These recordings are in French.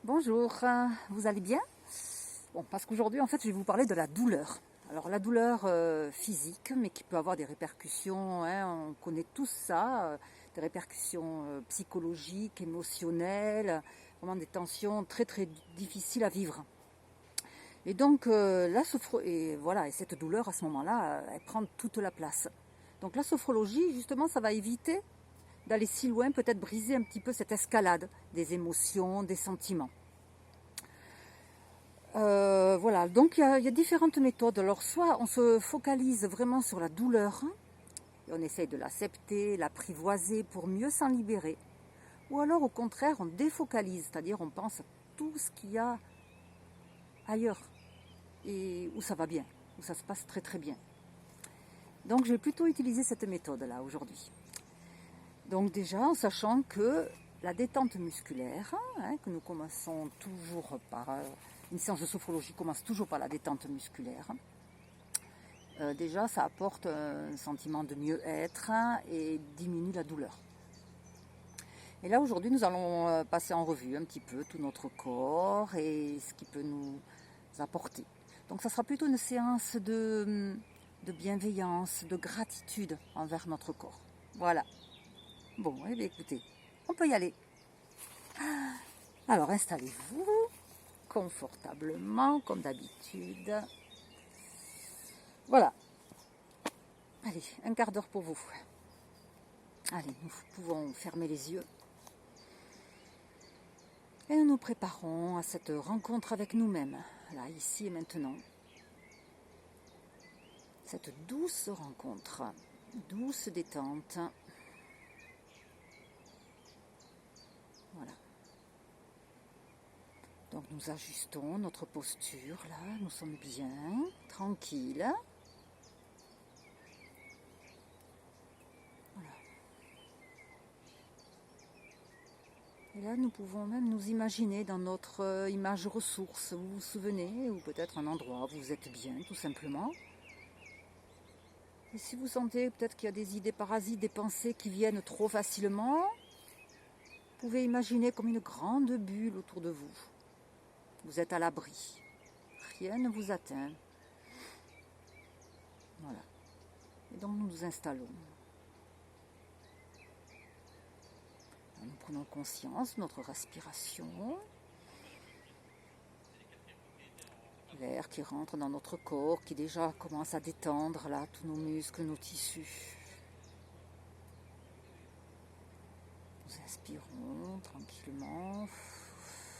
Bonjour, vous allez bien? Bon, parce qu'aujourd'hui, en fait, je vais vous parler de la douleur. Alors, la douleur physique, mais qui peut avoir des répercussions, hein, on connaît tous ça, des répercussions psychologiques, émotionnelles, vraiment des tensions très très difficiles à vivre. Et donc, et cette douleur, à ce moment-là, elle prend toute la place. Donc, la sophrologie, justement, ça va éviter d'aller si loin, peut-être briser un petit peu cette escalade des émotions, des sentiments. Voilà, donc il y a différentes méthodes. Alors soit on se focalise vraiment sur la douleur, et on essaye de l'accepter, l'apprivoiser pour mieux s'en libérer. Ou alors au contraire, on défocalise, c'est-à-dire on pense à tout ce qu'il y a ailleurs, et où ça va bien, où ça se passe très très bien. Donc je vais plutôt utiliser cette méthode-là aujourd'hui. Donc déjà en sachant que la détente musculaire, hein, que nous commençons toujours par... une séance de sophrologie commence toujours par la détente musculaire. Déjà, ça apporte un sentiment de mieux-être et diminue la douleur. Et là, aujourd'hui, nous allons passer en revue un petit peu tout notre corps et ce qu'il peut nous apporter. Donc, ça sera plutôt une séance de bienveillance, de gratitude envers notre corps. Voilà. Bon, eh bien, écoutez, on peut y aller. Alors, installez-vous confortablement, comme d'habitude. Voilà. Allez, un quart d'heure pour vous. Allez, nous pouvons fermer les yeux. Et nous nous préparons à cette rencontre avec nous-mêmes, là, ici et maintenant. Cette douce rencontre, douce détente. Voilà. Donc nous ajustons notre posture, là, nous sommes bien, tranquilles. Voilà. Et là, nous pouvons même nous imaginer dans notre image ressource. Vous vous souvenez, ou peut-être un endroit où vous êtes bien, tout simplement. Et si vous sentez peut-être qu'il y a des idées parasites, des pensées qui viennent trop facilement, vous pouvez imaginer comme une grande bulle autour de vous. Vous êtes à l'abri. Rien ne vous atteint. Voilà. Et donc nous nous installons. Nous prenons conscience de notre respiration. L'air qui rentre dans notre corps, qui déjà commence à détendre là, tous nos muscles, nos tissus. Nous inspirons tranquillement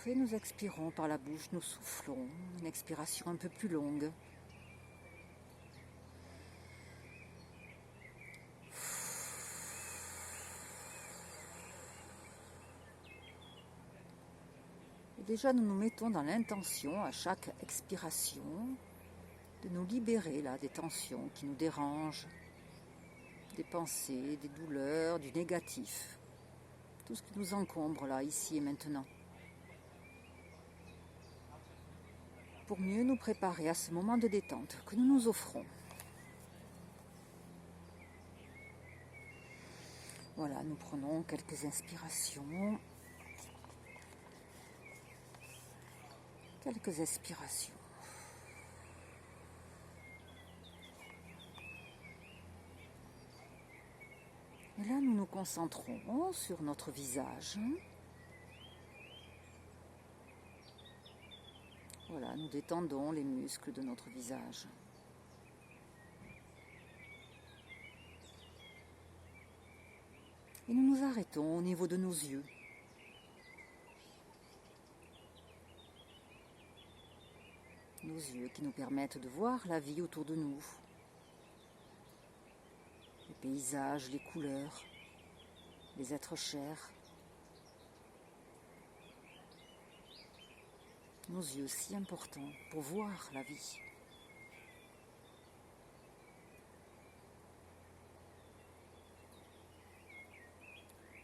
et nous expirons par la bouche, nous soufflons. Une expiration un peu plus longue. Et déjà, nous nous mettons dans l'intention, à chaque expiration, de nous libérer là, des tensions qui nous dérangent, des pensées, des douleurs, du négatif. Tout ce qui nous encombre là, ici et maintenant. Pour mieux nous préparer à ce moment de détente que nous nous offrons. Voilà, nous prenons quelques inspirations. Quelques expirations. Et là, nous nous concentrons sur notre visage. Voilà, nous détendons les muscles de notre visage. Et nous nous arrêtons au niveau de nos yeux. Nos yeux qui nous permettent de voir la vie autour de nous. Les paysages, les couleurs, les êtres chers. Nos yeux si importants pour voir la vie.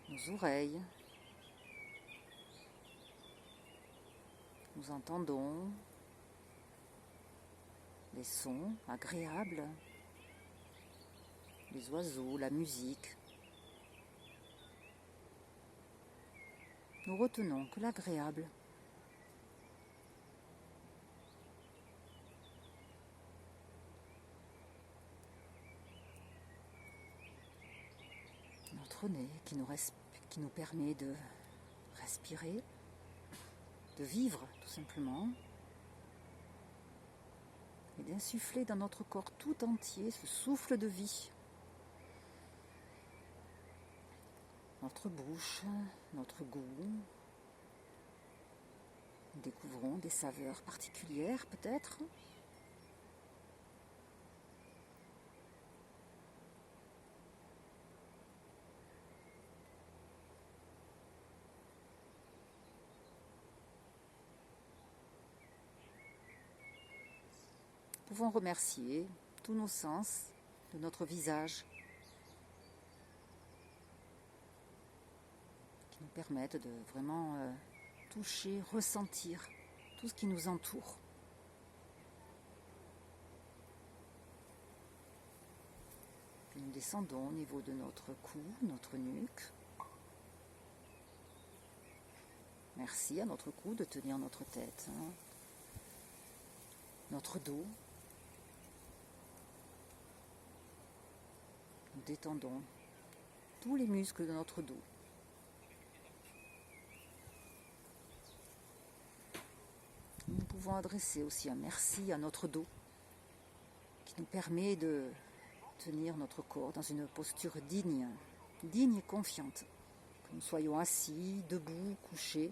Nos oreilles. Nous entendons les sons agréables, les oiseaux, la musique. Nous retenons que l'agréable, notre nez qui nous permet de respirer, de vivre tout simplement, et d'insuffler dans notre corps tout entier ce souffle de vie. Notre bouche, notre goût. Nous découvrons des saveurs particulières peut-être. Nous pouvons remercier tous nos sens de notre visage qui nous permettent de vraiment toucher, ressentir tout ce qui nous entoure. Puis nous descendons au niveau de notre cou, notre nuque. Merci à notre cou de tenir notre tête, notre dos. Nous détendons tous les muscles de notre dos. Nous pouvons adresser aussi un merci à notre dos qui nous permet de tenir notre corps dans une posture digne et confiante. Que nous soyons assis, debout, couchés.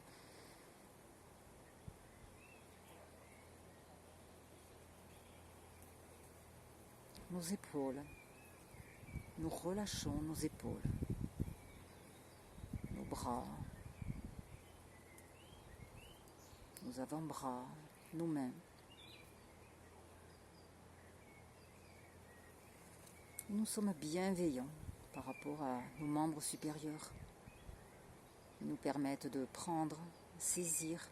Nos épaules. Nous relâchons nos épaules, nos bras, nos avant-bras, nos mains. Nous sommes bienveillants par rapport à nos membres supérieurs. Ils nous permettent de prendre, saisir,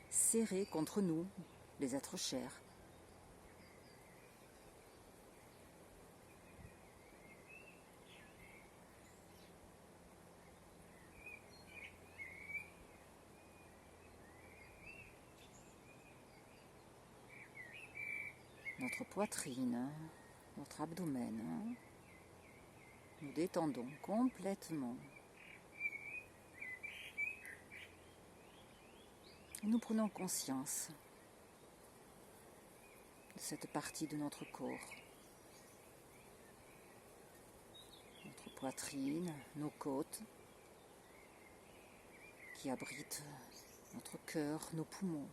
serrer contre nous les êtres chers. Notre poitrine, notre abdomen, nous détendons complètement. Et nous prenons conscience de cette partie de notre corps. Notre poitrine, nos côtes, qui abritent notre cœur, nos poumons,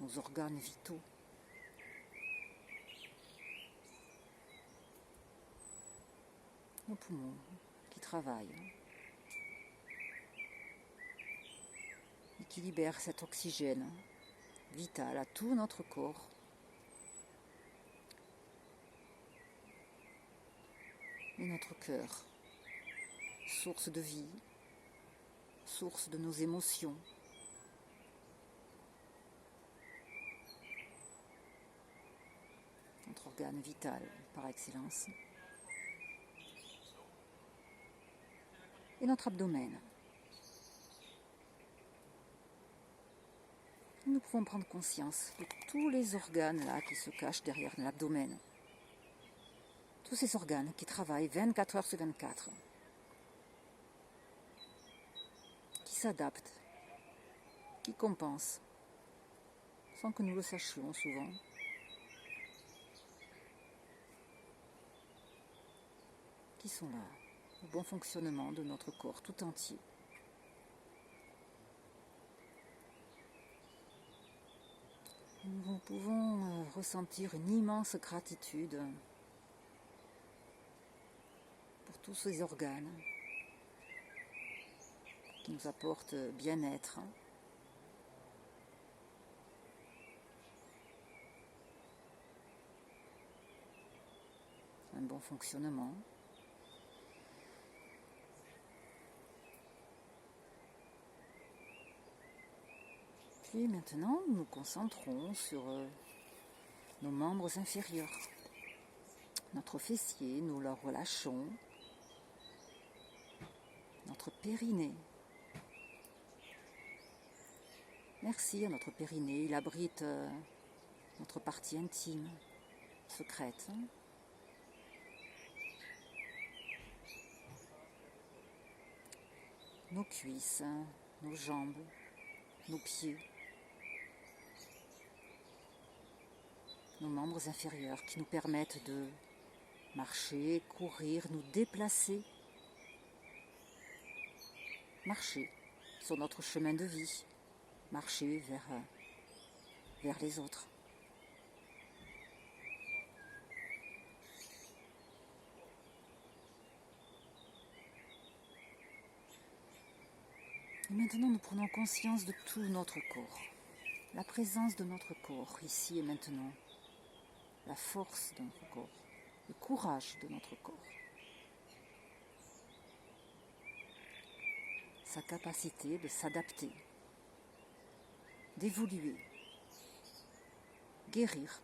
nos organes vitaux. Nos poumons qui travaillent et qui libèrent cet oxygène vital à tout notre corps. Et notre cœur, source de vie, source de nos émotions. Notre organe vital par excellence. Et notre abdomen. Nous pouvons prendre conscience de tous les organes là qui se cachent derrière l'abdomen. Tous ces organes qui travaillent 24 heures sur 24, qui s'adaptent, qui compensent, sans que nous le sachions souvent. Qui sont là, au bon fonctionnement de notre corps tout entier. Nous pouvons ressentir une immense gratitude pour tous ces organes qui nous apportent bien-être, un bon fonctionnement. Puis maintenant, nous nous concentrons sur nos membres inférieurs. Notre fessier, nous le relâchons. Notre périnée. Merci à notre périnée, il abrite notre partie intime, secrète. nos cuisses, nos jambes, nos pieds, nos membres inférieurs qui nous permettent de marcher, courir, nous déplacer, marcher sur notre chemin de vie, marcher vers les autres. Et maintenant, nous prenons conscience de tout notre corps, la présence de notre corps ici et maintenant, la force de notre corps, le courage de notre corps, sa capacité de s'adapter, d'évoluer, guérir.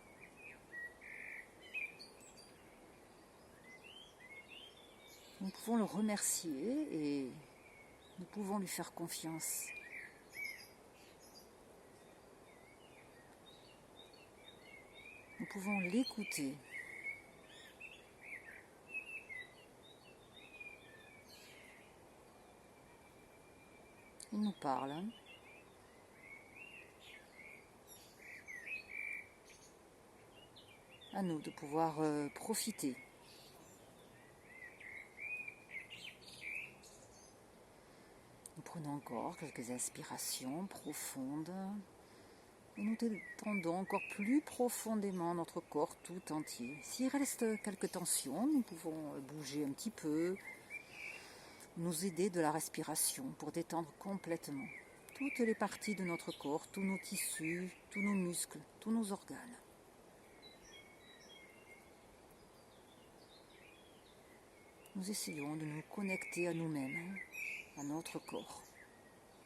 Nous pouvons le remercier et nous pouvons lui faire confiance. Nous pouvons l'écouter. Il nous parle. À nous de pouvoir profiter. Nous prenons encore quelques inspirations profondes et nous détendons encore plus profondément notre corps tout entier. S'il reste quelques tensions, nous pouvons bouger un petit peu, nous aider de la respiration pour détendre complètement toutes les parties de notre corps, tous nos tissus, tous nos muscles, tous nos organes. Nous essayons de nous connecter à nous-mêmes, à notre corps,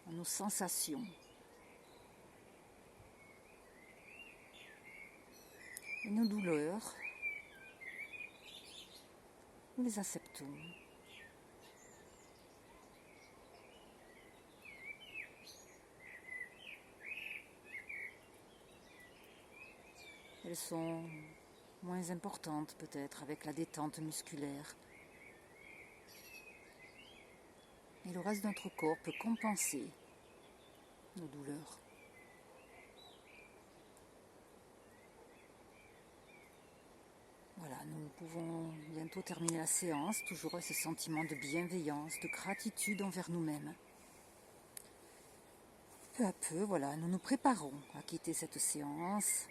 à nos sensations. Et nos douleurs, nous les acceptons. Elles sont moins importantes peut-être avec la détente musculaire. Et le reste de notre corps peut compenser nos douleurs. Voilà, nous pouvons bientôt terminer la séance, toujours avec ce sentiment de bienveillance, de gratitude envers nous-mêmes. Peu à peu, voilà, nous nous préparons à quitter cette séance.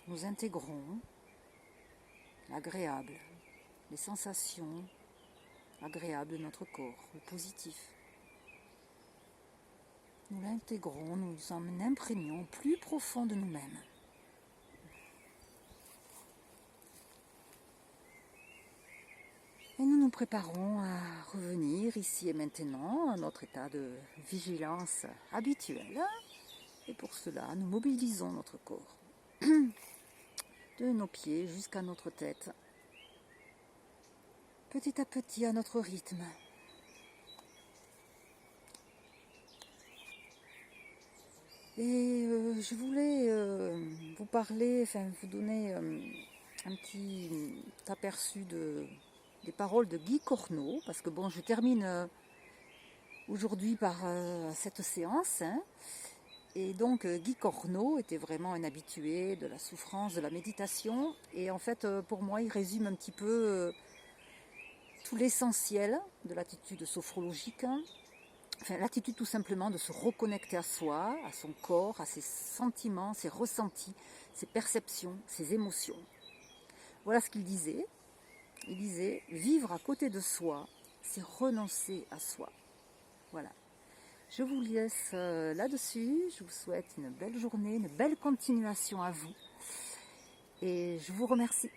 Nous intégrons l'agréable, les sensations agréables de notre corps, le positif. Nous l'intégrons, nous en imprégnons plus profond de nous-mêmes. Et nous nous préparons à revenir ici et maintenant à notre état de vigilance habituel. Et pour cela, nous mobilisons notre corps. De nos pieds jusqu'à notre tête, petit à petit à notre rythme. Et je voulais vous parler, vous donner un petit aperçu des paroles de Guy Corneau, parce que bon, je termine aujourd'hui par cette séance, Et donc Guy Corneau était vraiment un habitué de la souffrance, de la méditation. Et en fait, pour moi, il résume un petit peu tout l'essentiel de l'attitude sophrologique. Enfin, l'attitude tout simplement de se reconnecter à soi, à son corps, à ses sentiments, ses ressentis, ses perceptions, ses émotions. Voilà ce qu'il disait. Il disait « Vivre à côté de soi, c'est renoncer à soi ». Voilà. Je vous laisse là-dessus. Je vous souhaite une belle journée, une belle continuation à vous. Et je vous remercie.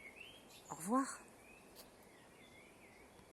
Au revoir.